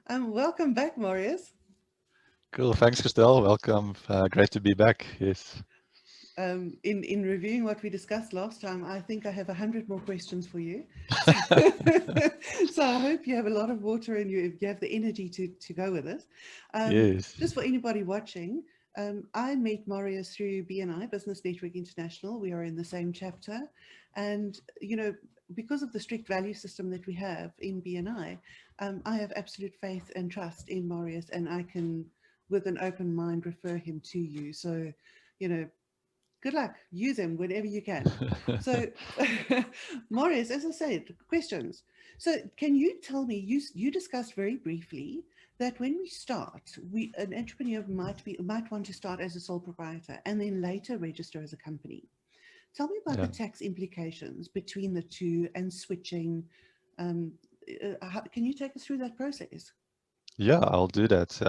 Welcome back, Marius. Cool. Thanks, Christelle. Welcome. Great to be back. Yes. In reviewing what we discussed last time, I think I have 100 more questions for you. So, so I hope you have a lot of water and you have the energy to go with it. Yes. Just for anybody watching, I met Marius through BNI, Business Network International. We are in the same chapter. And, because of the strict value system that we have in BNI, I have absolute faith and trust in Marius, and I can, with an open mind, refer him to you. So, you know, good luck. Use them whenever you can. So, Marius, as I said, questions. So, can you tell me? You discussed very briefly that when we start, an entrepreneur might want to start as a sole proprietor and then later register as a company. Tell me about the Yeah. tax implications between the two and switching. Um, can you take us through that process? Yeah, I'll do that.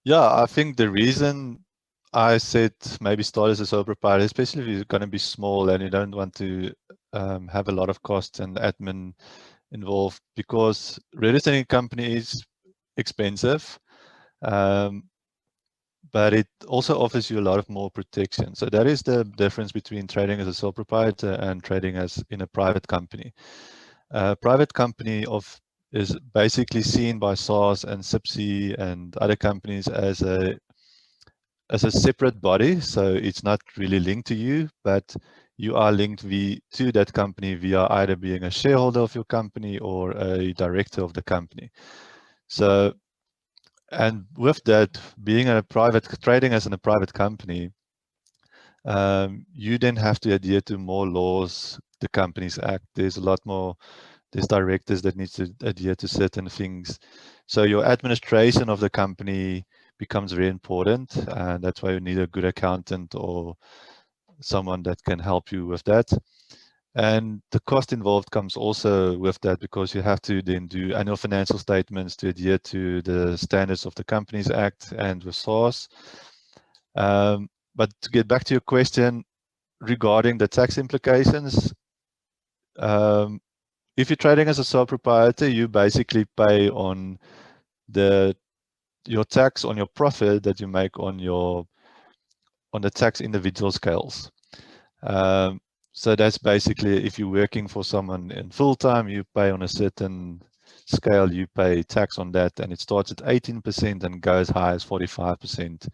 Yeah, I think the reason I said maybe start as a sole proprietor, especially if you're going to be small and you don't want to have a lot of costs and admin involved, because registering a company is expensive. Um, but it also offers you a lot of more protection. So that is the difference between trading as a sole proprietor and trading as in a private company. Private company is basically seen by SARS and SIPC and other companies as a separate body. So it's not really linked to you, but you are linked to that company via either being a shareholder of your company or a director of the company. So, and with that, being a private trading as in a private company, you then have to adhere to more laws, the Companies Act. There's a lot more, there's directors that need to adhere to certain things. So your administration of the company becomes very important, and that's why you need a good accountant or someone that can help you with that. And the cost involved comes also with that, because you have to then do annual financial statements to adhere to the standards of the Companies Act and with SARS. But to get back to your question regarding the tax implications, um, if you're trading as a sole proprietor, you basically pay on the your tax on your profit that you make on the tax individual scales. Um, so that's basically, if you're working for someone in full time, you pay on a certain scale, you pay tax on that, and it starts at 18% and goes high as 45%,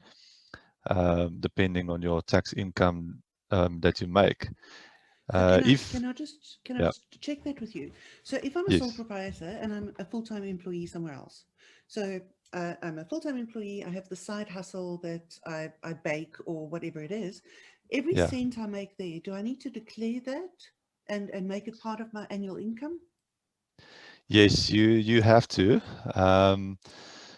depending on your tax income that you make. So can I If can I just can I Yeah, just check that with you? So if I'm a sole yes, proprietor and I'm a full-time employee somewhere else, so I'm a full-time employee, I have the side hustle that I bake or whatever it is. Every yeah. cent I make there, do I need to declare that and make it part of my annual income? Yes, you have to. Um,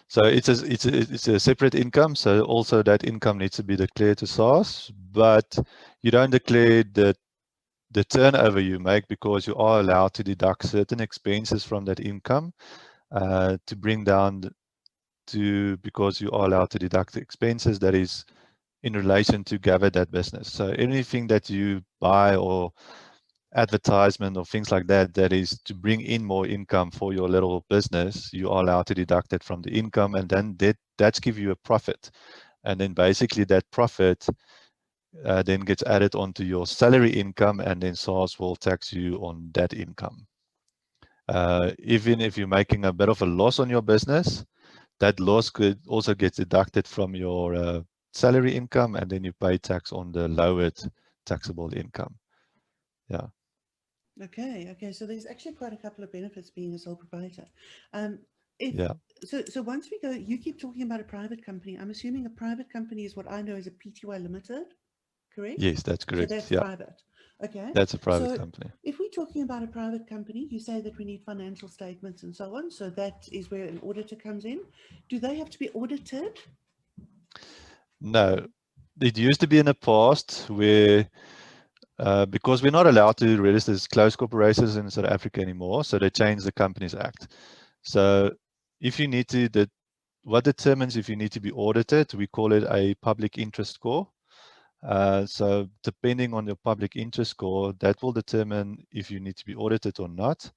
so it's a separate income. So also that income needs to be declared to SARS, but you don't declare the turnover you make, because you are allowed to deduct certain expenses from that income to bring down because you are allowed to deduct the expenses that is in relation to gather that business. So anything that you buy or advertisement or things like that, that is to bring in more income for your little business, you are allowed to deduct it from the income, and then that's give you a profit. And then basically that profit then gets added onto your salary income, and then SARS will tax you on that income. Even if you're making a bit of a loss on your business, that loss could also get deducted from your salary income, and then you pay tax on the lowered taxable income. Yeah. Okay. So there's actually quite a couple of benefits being a sole proprietor. Um, if Yeah. so, once we go, you keep talking about a private company. I'm assuming a private company is what I know as a PTY limited, correct? Yes, that's So correct. that's Yeah. private. Okay. That's a private So company. if we're talking about a private company, you say that we need financial statements and so on. So that is where an auditor comes in. Do they have to be audited? No, it used to be in the past where, because we're not allowed to register as closed corporations in South Africa anymore, so they changed the Companies Act. So if you need to, what determines if you need to be audited, we call it a public interest score. So depending on your public interest score, that will determine if you need to be audited or not,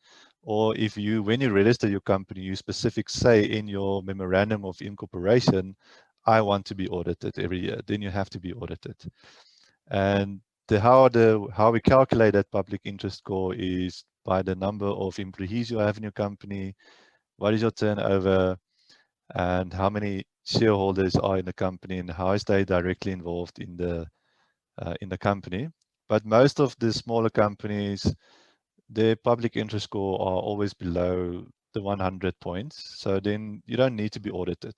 Or if you, when you register your company, you specific say in your memorandum of incorporation, I want to be audited every year, then you have to be audited. And how we calculate that public interest score is by the number of employees you have in your company, what is your turnover, and how many shareholders are in the company, and how is they directly involved in the company. But most of the smaller companies, their public interest score are always below the 100 points. So then you don't need to be audited,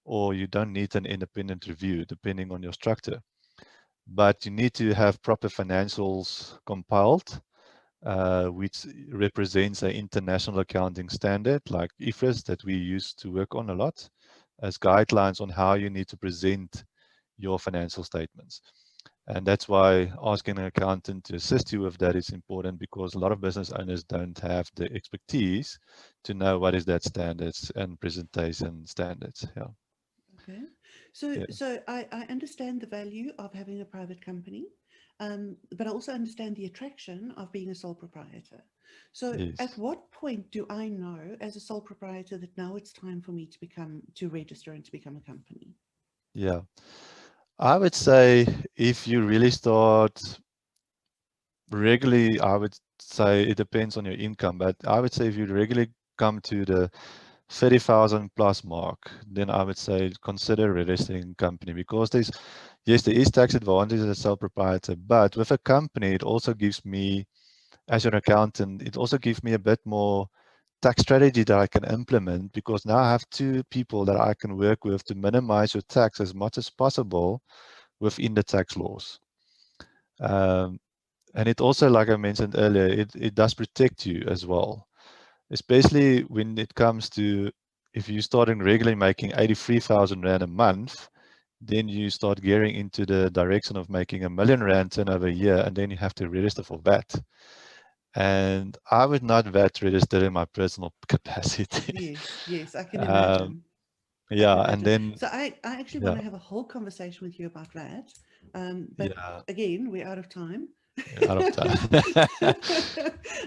or you don't need an independent review, depending on your structure. But you need to have proper financials compiled, which represents an international accounting standard like IFRS that we use to work on a lot as guidelines on how you need to present your financial statements. And that's why asking an accountant to assist you with that is important, because a lot of business owners don't have the expertise to know what is that standards and presentation standards. Yeah. Okay. So, Yeah. so I understand the value of having a private company, but I also understand the attraction of being a sole proprietor. So at Yes. what point do I know as a sole proprietor that now it's time for me to register and to become a company? Yeah. I would say if you really start regularly, I would say it depends on your income, but I would say if you regularly come to the 30,000 plus mark, then I would say consider registering company, because yes, there is tax advantages as a sole proprietor, but with a company, it also gives me, as an accountant, it also gives me a bit more tax strategy that I can implement, because now I have two people that I can work with to minimize your tax as much as possible within the tax laws. Um, and it also, like I mentioned earlier, it does protect you as well, especially when it comes to, if you're starting regularly making 83,000 Rand a month, then you start gearing into the direction of making R1 million turnover a year, and then you have to register for VAT. And I would not VAT register in my personal capacity. Yes, yes, I can um, imagine. I can yeah, and imagine. then, So I actually want yeah, to have a whole conversation with you about that. But yeah, again, we're out of time. out of time.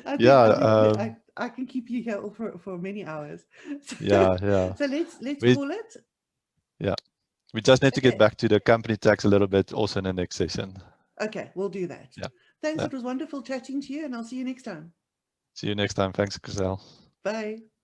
I think Yeah, I think I can keep you here for many hours. So, yeah, yeah. so let's We, call it. yeah, we just need to get Okay. back to the company tax a little bit also in the next session. Okay, we'll do that. Yeah, Thanks. yeah. It was wonderful chatting to you, and I'll see you next time. See you next time. Thanks, Gazelle. Bye.